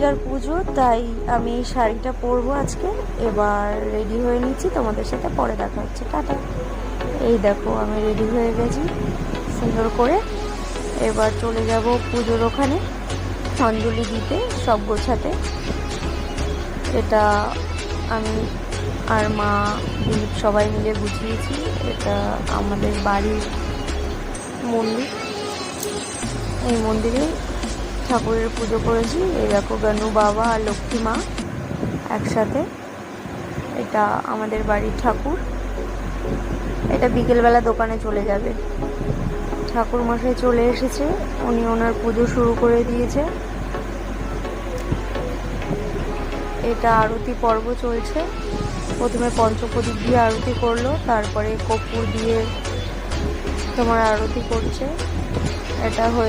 দুর্গার পুজো, তাই আমি এই শাড়িটা পরবো আজকে। এবার রেডি হয়ে নিচ্ছি, তোমাদের সাথে পরে দেখা হচ্ছে, টাটা। এই দেখো আমি রেডি হয়ে গেছি সুন্দর করে। এবার চলে যাব পুজোর ওখানে অঞ্জলি দিতে, সব গোছাতে। এটা আমি আর মা দিলীপ সবাই মিলে গুছিয়েছি। এটা আমাদের বাড়ির মন্দির, এই মন্দিরে ঠাকুরের পুজো করেছি। এই দেখো গনু বাবা আর লক্ষ্মী মা একসাথে। এটা আমাদের বাড়ির ঠাকুর। এটা বিকেলবেলা দোকানে চলে যাবে। ঠাকুর মশাই চলে এসেছে, উনি ওনার পুজো শুরু করে দিয়েছে। এটা আরতি পর্ব চলছে। প্রথমে পঞ্চপ্রদীপ দিয়ে আরতি করলো, তারপরে কর্পূর দিয়ে তোমার আরতি করছে। এটা হয়ে